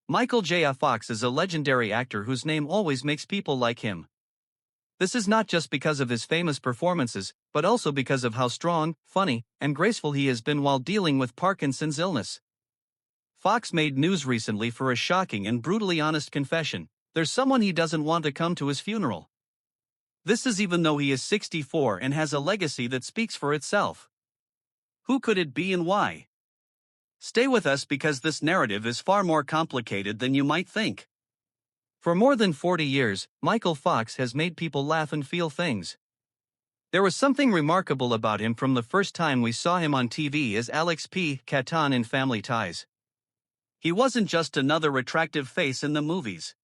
Michael J. Fox is a legendary actor whose name always makes people like him. This is not just because of his famous performances, but also because of how strong, funny, and graceful he has been while dealing with Parkinson's illness. Fox made news recently for a shocking and brutally honest confession: there's someone he doesn't want to come to his funeral. This is even though he is 64 and has a legacy that speaks for itself. Who could it be and why? Stay with us because this narrative is far more complicated than you might think. For more than 40 years, Michael Fox has made people laugh and feel things. There was something remarkable about him from the first time we saw him on TV as Alex P. Catan in Family Ties. He wasn't just another attractive face in the movies.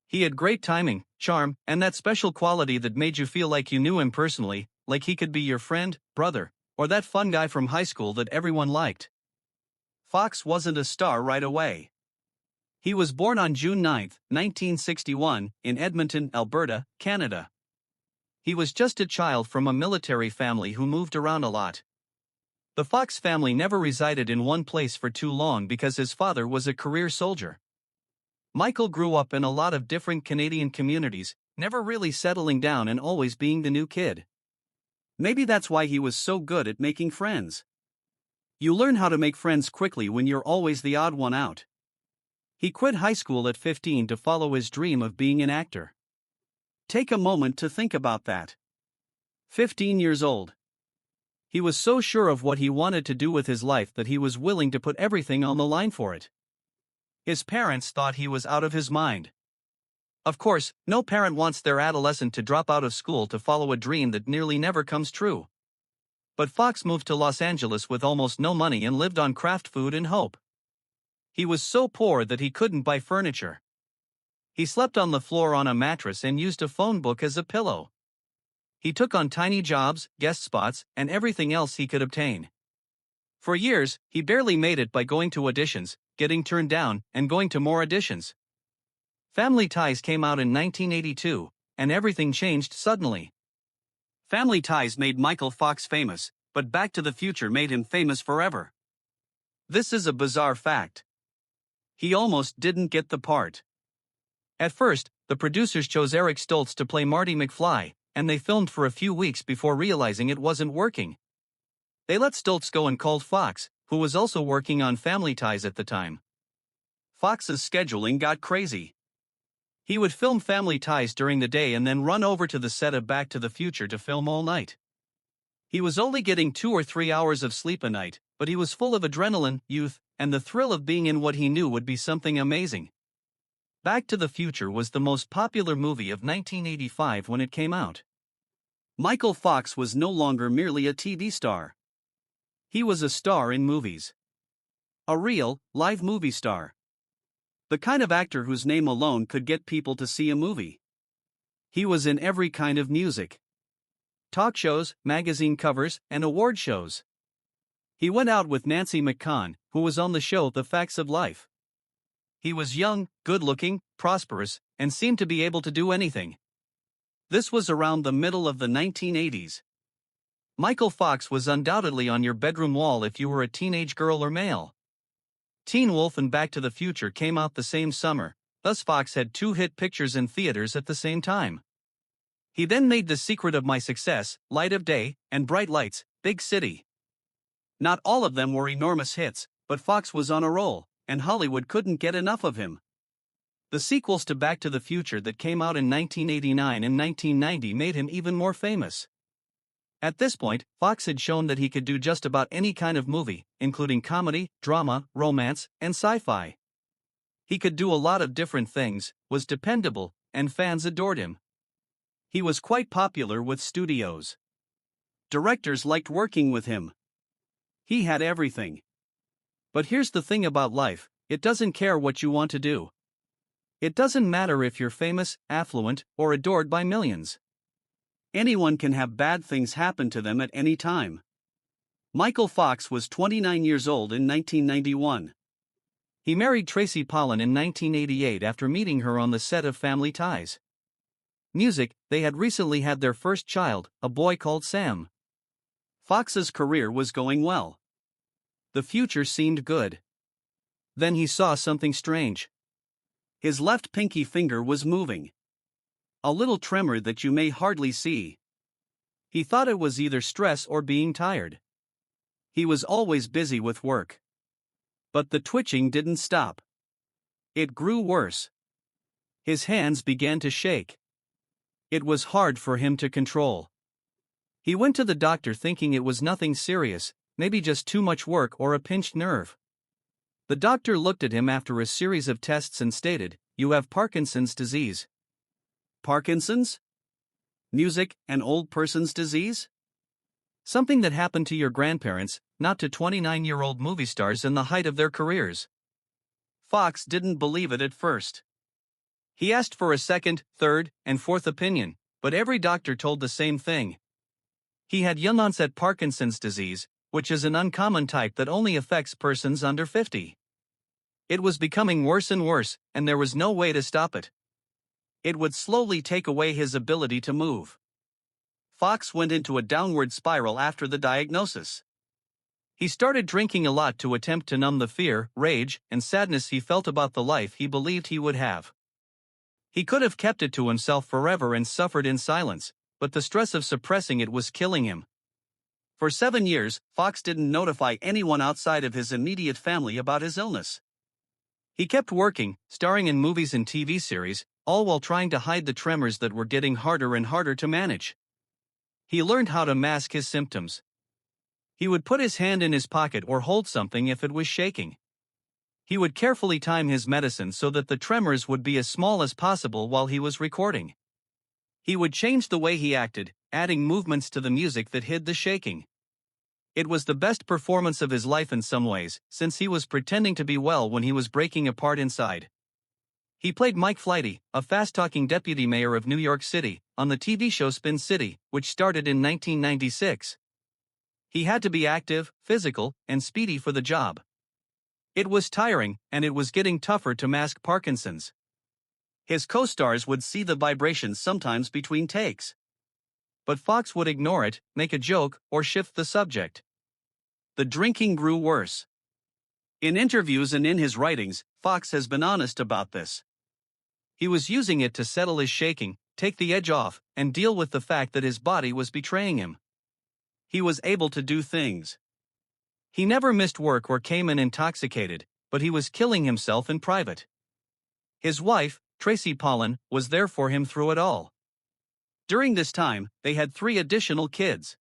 He had great timing, charm, and that special quality that made you feel like you knew him personally, like he could be your friend, brother, or that fun guy from high school that everyone liked. Fox wasn't a star right away. He was born on June 9, 1961, in Edmonton, Alberta, Canada. He was just a child from a military family who moved around a lot. The Fox family never resided in one place for too long because his father was a career soldier. Michael grew up in a lot of different Canadian communities, never really settling down and always being the new kid. Maybe that's why he was so good at making friends. You learn how to make friends quickly when you're always the odd one out. He quit high school at 15 to follow his dream of being an actor. Take a moment to think about that. 15 years old. He was so sure of what he wanted to do with his life that he was willing to put everything on the line for it. His parents thought he was out of his mind. Of course, no parent wants their adolescent to drop out of school to follow a dream that nearly never comes true. But Fox moved to Los Angeles with almost no money and lived on craft food and hope. He was so poor that he couldn't buy furniture. He slept on the floor on a mattress and used a phone book as a pillow. He took on tiny jobs, guest spots, and everything else he could obtain. For years, he barely made it by going to auditions, getting turned down, and going to more auditions. Family Ties came out in 1982, and everything changed suddenly. Family Ties made Michael Fox famous, but Back to the Future made him famous forever. This is a bizarre fact. He almost didn't get the part. At first, the producers chose Eric Stoltz to play Marty McFly, and they filmed for a few weeks before realizing it wasn't working. They let Stoltz go and called Fox, who was also working on Family Ties at the time. Fox's scheduling got crazy. He would film Family Ties during the day and then run over to the set of Back to the Future to film all night. He was only getting 2 or 3 hours of sleep a night, but he was full of adrenaline, youth, and the thrill of being in what he knew would be something amazing. Back to the Future was the most popular movie of 1985 when it came out. Michael Fox was no longer merely a TV star. He was a star in movies. A real, live movie star. The kind of actor whose name alone could get people to see a movie. He was in every kind of music. Talk shows, magazine covers, and award shows. He went out with Nancy McCann, who was on the show The Facts of Life. He was young, good-looking, prosperous, and seemed to be able to do anything. This was around the middle of the 1980s. Michael Fox was undoubtedly on your bedroom wall if you were a teenage girl or male. Teen Wolf and Back to the Future came out the same summer, thus Fox had 2 hit pictures in theaters at the same time. He then made The Secret of My Success, Light of Day, and Bright Lights, Big City. Not all of them were enormous hits, but Fox was on a roll, and Hollywood couldn't get enough of him. The sequels to Back to the Future that came out in 1989 and 1990 made him even more famous. At this point, Fox had shown that he could do just about any kind of movie, including comedy, drama, romance, and sci-fi. He could do a lot of different things, was dependable, and fans adored him. He was quite popular with studios. Directors liked working with him. He had everything. But here's the thing about life: it doesn't care what you want to do. It doesn't matter if you're famous, affluent, or adored by millions. Anyone can have bad things happen to them at any time. Michael Fox was 29 years old in 1991. He married Tracy Pollan in 1988 after meeting her on the set of Family Ties. Music: they had recently had their first child, a boy called Sam. Fox's career was going well. The future seemed good. Then he saw something strange. His left pinky finger was moving. A little tremor that you may hardly see. He thought it was either stress or being tired. He was always busy with work. But the twitching didn't stop. It grew worse. His hands began to shake. It was hard for him to control. He went to the doctor thinking it was nothing serious, maybe just too much work or a pinched nerve. The doctor looked at him after a series of tests and stated, "You have Parkinson's disease." Parkinson's? Music and old person's disease? Something that happened to your grandparents, not to 29-year-old movie stars in the height of their careers. Fox didn't believe it at first. He asked for a second, third, and fourth opinion, but every doctor told the same thing. He had young-onset Parkinson's disease, which is an uncommon type that only affects persons under 50. It was becoming worse and worse, and there was no way to stop it. It would slowly take away his ability to move. Fox went into a downward spiral after the diagnosis. He started drinking a lot to attempt to numb the fear, rage, and sadness he felt about the life he believed he would have. He could have kept it to himself forever and suffered in silence, but the stress of suppressing it was killing him. For 7 years, Fox didn't notify anyone outside of his immediate family about his illness. He kept working, starring in movies and TV series, all while trying to hide the tremors that were getting harder and harder to manage. He learned how to mask his symptoms. He would put his hand in his pocket or hold something if it was shaking. He would carefully time his medicine so that the tremors would be as small as possible while he was recording. He would change the way he acted, adding movements to the music that hid the shaking. It was the best performance of his life in some ways, since he was pretending to be well when he was breaking apart inside. He played Mike Flighty, a fast-talking deputy mayor of New York City, on the TV show Spin City, which started in 1996. He had to be active, physical, and speedy for the job. It was tiring, and it was getting tougher to mask Parkinson's. His co-stars would see the vibrations sometimes between takes. But Fox would ignore it, make a joke, or shift the subject. The drinking grew worse. In interviews and in his writings, Fox has been honest about this. He was using it to settle his shaking, take the edge off, and deal with the fact that his body was betraying him. He was able to do things. He never missed work or came in intoxicated, but he was killing himself in private. His wife, Tracy Pollan, was there for him through it all. During this time, they had 3 additional kids.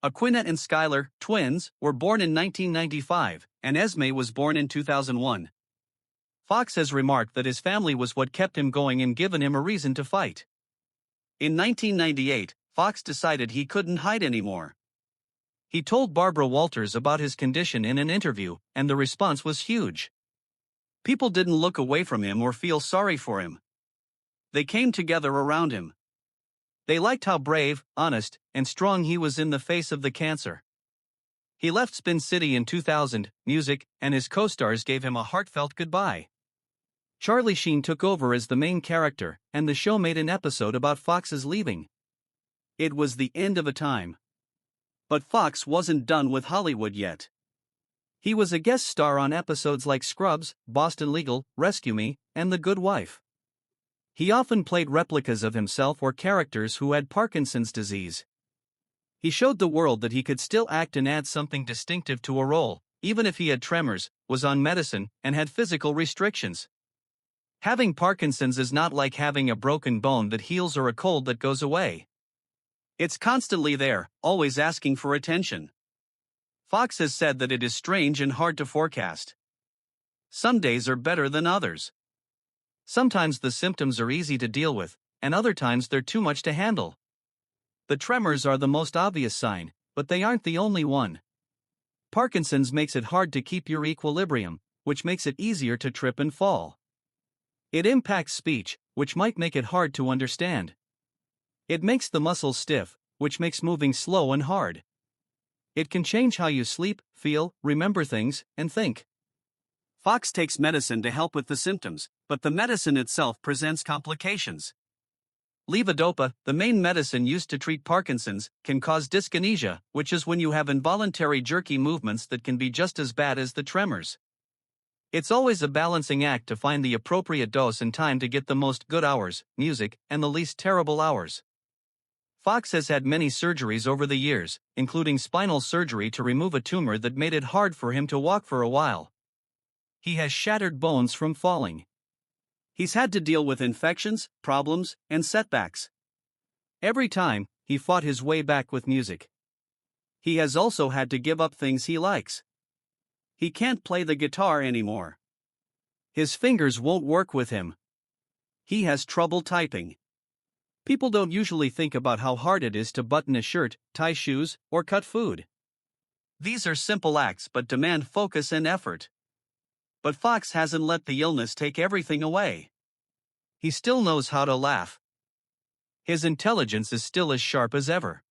Aquina and Skylar, twins, were born in 1995, and Esme was born in 2001. Fox has remarked that his family was what kept him going and given him a reason to fight. In 1998, Fox decided he couldn't hide anymore. He told Barbara Walters about his condition in an interview, and the response was huge. People didn't look away from him or feel sorry for him. They came together around him. They liked how brave, honest, and strong he was in the face of the cancer. He left Spin City in 2000, music, and his co-stars gave him a heartfelt goodbye. Charlie Sheen took over as the main character, and the show made an episode about Fox's leaving. It was the end of a time. But Fox wasn't done with Hollywood yet. He was a guest star on episodes like Scrubs, Boston Legal, Rescue Me, and The Good Wife. He often played replicas of himself or characters who had Parkinson's disease. He showed the world that he could still act and add something distinctive to a role, even if he had tremors, was on medicine, and had physical restrictions. Having Parkinson's is not like having a broken bone that heals or a cold that goes away. It's constantly there, always asking for attention. Fox has said that it is strange and hard to forecast. Some days are better than others. Sometimes the symptoms are easy to deal with, and other times they're too much to handle. The tremors are the most obvious sign, but they aren't the only one. Parkinson's makes it hard to keep your equilibrium, which makes it easier to trip and fall. It impacts speech, which might make it hard to understand. It makes the muscles stiff, which makes moving slow and hard. It can change how you sleep, feel, remember things, and think. Fox takes medicine to help with the symptoms, but the medicine itself presents complications. Levodopa, the main medicine used to treat Parkinson's, can cause dyskinesia, which is when you have involuntary jerky movements that can be just as bad as the tremors. It's always a balancing act to find the appropriate dose and time to get the most good hours, music, and the least terrible hours. Fox has had many surgeries over the years, including spinal surgery to remove a tumor that made it hard for him to walk for a while. He has shattered bones from falling. He's had to deal with infections, problems, and setbacks. Every time, he fought his way back with music. He has also had to give up things he likes. He can't play the guitar anymore. His fingers won't work with him. He has trouble typing. People don't usually think about how hard it is to button a shirt, tie shoes, or cut food. These are simple acts but demand focus and effort. But Fox hasn't let the illness take everything away. He still knows how to laugh. His intelligence is still as sharp as ever.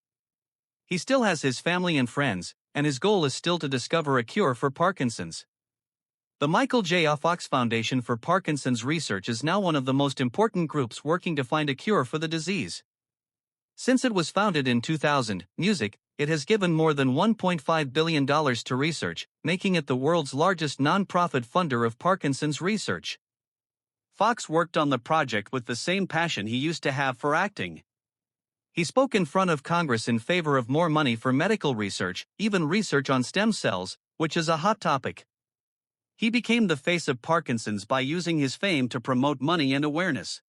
He still has his family and friends, and his goal is still to discover a cure for Parkinson's. The Michael J. Fox Foundation for Parkinson's Research is now one of the most important groups working to find a cure for the disease. Since it was founded in 2000, it has given more than $1.5 billion to research, making it the world's largest non-profit funder of Parkinson's research. Fox worked on the project with the same passion he used to have for acting. He spoke in front of Congress in favor of more money for medical research, even research on stem cells, which is a hot topic. He became the face of Parkinson's by using his fame to promote money and awareness.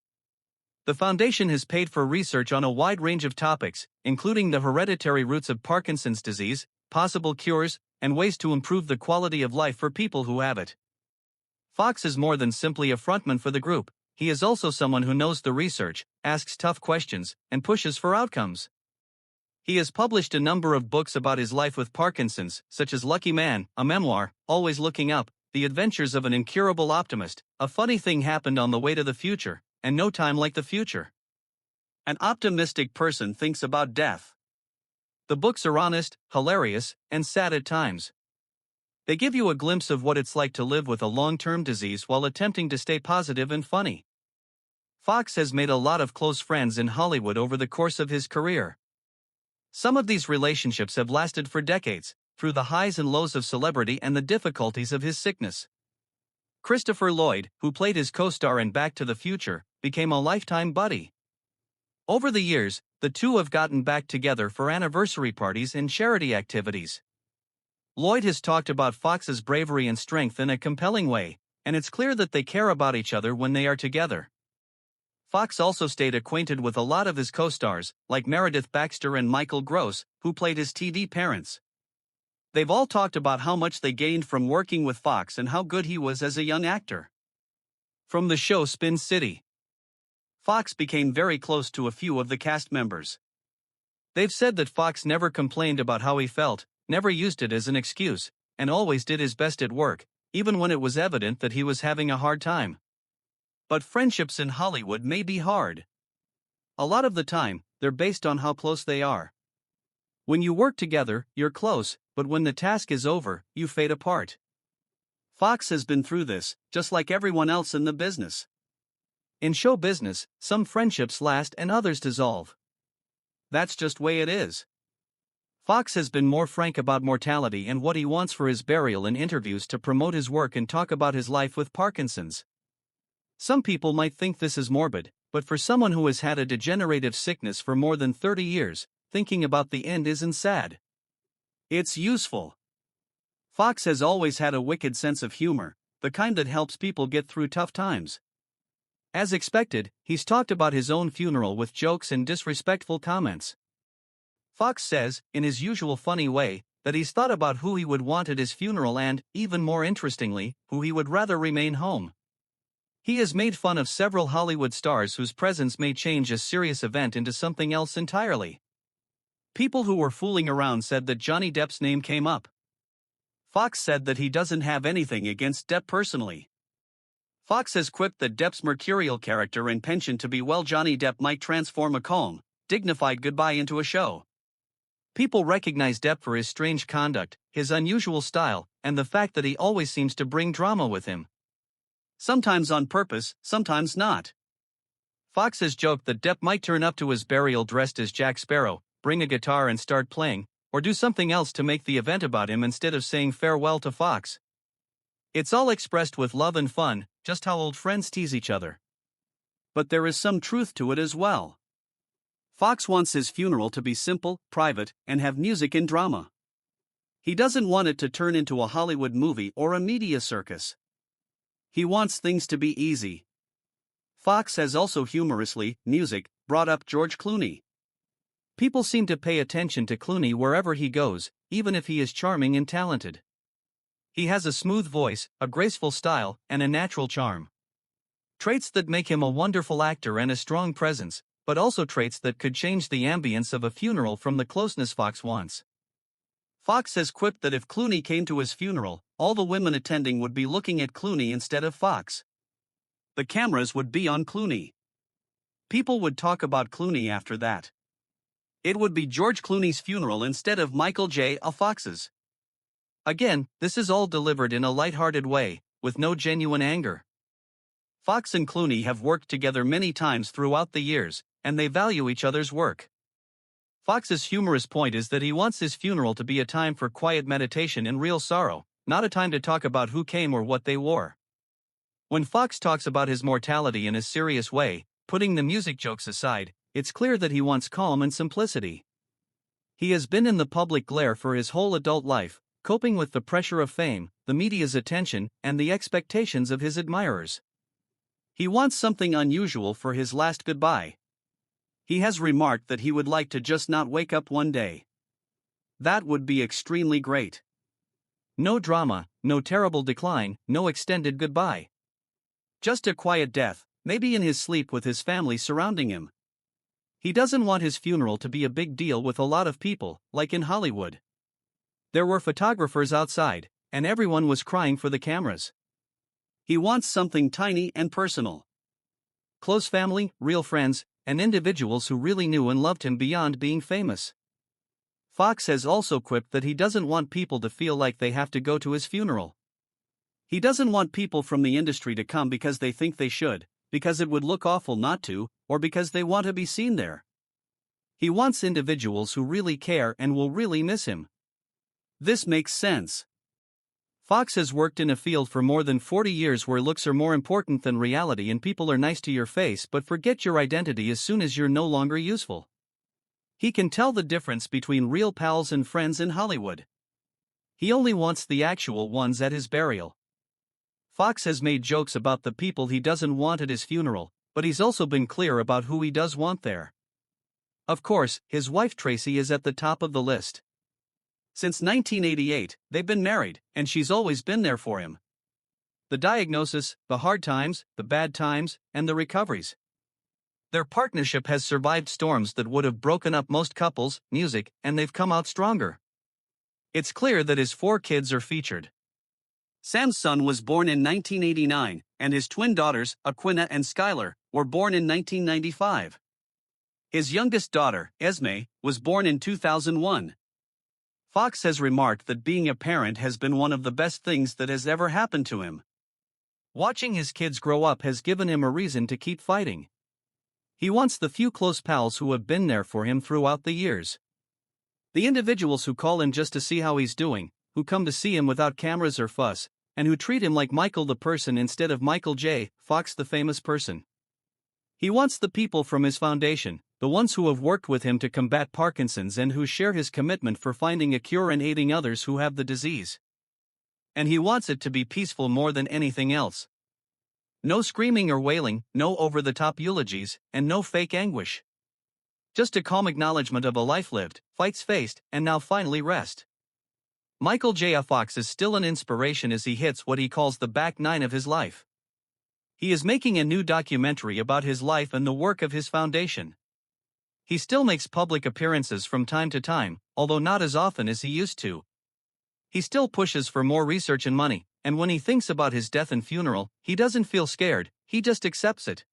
The foundation has paid for research on a wide range of topics, including the hereditary roots of Parkinson's disease, possible cures, and ways to improve the quality of life for people who have it. Fox is more than simply a frontman for the group. He is also someone who knows the research, asks tough questions, and pushes for outcomes. He has published a number of books about his life with Parkinson's, such as Lucky Man, a memoir, Always Looking Up, The Adventures of an Incurable Optimist, A Funny Thing Happened on the Way to the Future, and No Time Like the Future. An optimistic person thinks about death. The books are honest, hilarious, and sad at times. They give you a glimpse of what it's like to live with a long-term disease while attempting to stay positive and funny. Fox has made a lot of close friends in Hollywood over the course of his career. Some of these relationships have lasted for decades, through the highs and lows of celebrity and the difficulties of his sickness. Christopher Lloyd, who played his co-star in Back to the Future, became a lifetime buddy. Over the years, the two have gotten back together for anniversary parties and charity activities. Lloyd has talked about Fox's bravery and strength in a compelling way, and it's clear that they care about each other when they are together. Fox also stayed acquainted with a lot of his co-stars, like Meredith Baxter and Michael Gross, who played his TV parents. They've all talked about how much they gained from working with Fox and how good he was as a young actor. From the show Spin City, Fox became very close to a few of the cast members. They've said that Fox never complained about how he felt, never used it as an excuse, and always did his best at work, even when it was evident that he was having a hard time. But friendships in Hollywood may be hard. A lot of the time, they're based on how close they are. When you work together, you're close, but when the task is over, you fade apart. Fox has been through this, just like everyone else in the business. In show business, some friendships last and others dissolve. That's just the way it is. Fox has been more frank about mortality and what he wants for his burial in interviews to promote his work and talk about his life with Parkinson's. Some people might think this is morbid, but for someone who has had a degenerative sickness for more than 30 years, thinking about the end isn't sad. It's useful. Fox has always had a wicked sense of humor, the kind that helps people get through tough times. As expected, he's talked about his own funeral with jokes and disrespectful comments. Fox says, in his usual funny way, that he's thought about who he would want at his funeral and, even more interestingly, who he would rather remain home. He has made fun of several Hollywood stars whose presence may change a serious event into something else entirely. People who were fooling around said that Johnny Depp's name came up. Fox said that he doesn't have anything against Depp personally. Fox has quipped that Depp's mercurial character in Pension to be well, Johnny Depp might transform a calm, dignified goodbye into a show. People recognize Depp for his strange conduct, his unusual style, and the fact that he always seems to bring drama with him. Sometimes on purpose, sometimes not. Fox has joked that Depp might turn up to his burial dressed as Jack Sparrow, bring a guitar and start playing, or do something else to make the event about him instead of saying farewell to Fox. It's all expressed with love and fun, just how old friends tease each other. But there is some truth to it as well. Fox wants his funeral to be simple, private, and have music and drama. He doesn't want it to turn into a Hollywood movie or a media circus. He wants things to be easy. Fox has also humorously, music, brought up George Clooney. People seem to pay attention to Clooney wherever he goes, even if he is charming and talented. He has a smooth voice, a graceful style, and a natural charm. Traits that make him a wonderful actor and a strong presence, but also traits that could change the ambience of a funeral from the closeness Fox wants. Fox has quipped that if Clooney came to his funeral, all the women attending would be looking at Clooney instead of Fox. The cameras would be on Clooney. People would talk about Clooney after that. It would be George Clooney's funeral instead of Michael J. Fox's. Again, this is all delivered in a lighthearted way, with no genuine anger. Fox and Clooney have worked together many times throughout the years, and they value each other's work. Fox's humorous point is that he wants his funeral to be a time for quiet meditation and real sorrow, not a time to talk about who came or what they wore. When Fox talks about his mortality in a serious way, putting the music jokes aside, it's clear that he wants calm and simplicity. He has been in the public glare for his whole adult life, coping with the pressure of fame, the media's attention, and the expectations of his admirers. He wants something unusual for his last goodbye. He has remarked that he would like to just not wake up one day. That would be extremely great. No drama, no terrible decline, no extended goodbye. Just a quiet death, maybe in his sleep with his family surrounding him. He doesn't want his funeral to be a big deal with a lot of people, like in Hollywood. There were photographers outside, and everyone was crying for the cameras. He wants something tiny and personal. Close family, real friends, and individuals who really knew and loved him beyond being famous. Fox has also quipped that he doesn't want people to feel like they have to go to his funeral. He doesn't want people from the industry to come because they think they should, because it would look awful not to, or because they want to be seen there. He wants individuals who really care and will really miss him. This makes sense. Fox has worked in a field for more than 40 years where looks are more important than reality and people are nice to your face but forget your identity as soon as you're no longer useful. He can tell the difference between real pals and friends in Hollywood. He only wants the actual ones at his burial. Fox has made jokes about the people he doesn't want at his funeral, but he's also been clear about who he does want there. Of course, his wife Tracy is at the top of the list. Since 1988, they've been married, and she's always been there for him. The diagnosis, the hard times, the bad times, and the recoveries. Their partnership has survived storms that would have broken up most couples, music, and they've come out stronger. It's clear that his 4 kids are featured. Sam's son was born in 1989, and his twin daughters, Aquina and Skylar, were born in 1995. His youngest daughter, Esme, was born in 2001. Fox has remarked that being a parent has been one of the best things that has ever happened to him. Watching his kids grow up has given him a reason to keep fighting. He wants the few close pals who have been there for him throughout the years. The individuals who call him just to see how he's doing, who come to see him without cameras or fuss, and who treat him like Michael the person instead of Michael J. Fox the famous person. He wants the people from his foundation, the ones who have worked with him to combat Parkinson's and who share his commitment for finding a cure and aiding others who have the disease. And he wants it to be peaceful more than anything else. No screaming or wailing, no over-the-top eulogies, and no fake anguish. Just a calm acknowledgement of a life lived, fights faced, and now finally rest. Michael J. Fox is still an inspiration as he hits what he calls the back nine of his life. He is making a new documentary about his life and the work of his foundation. He still makes public appearances from time to time, although not as often as he used to. He still pushes for more research and money, and when he thinks about his death and funeral, he doesn't feel scared, he just accepts it.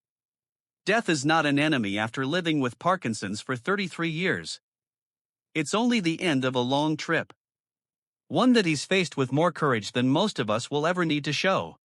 Death is not an enemy after living with Parkinson's for 33 years. It's only the end of a long trip. One that he's faced with more courage than most of us will ever need to show.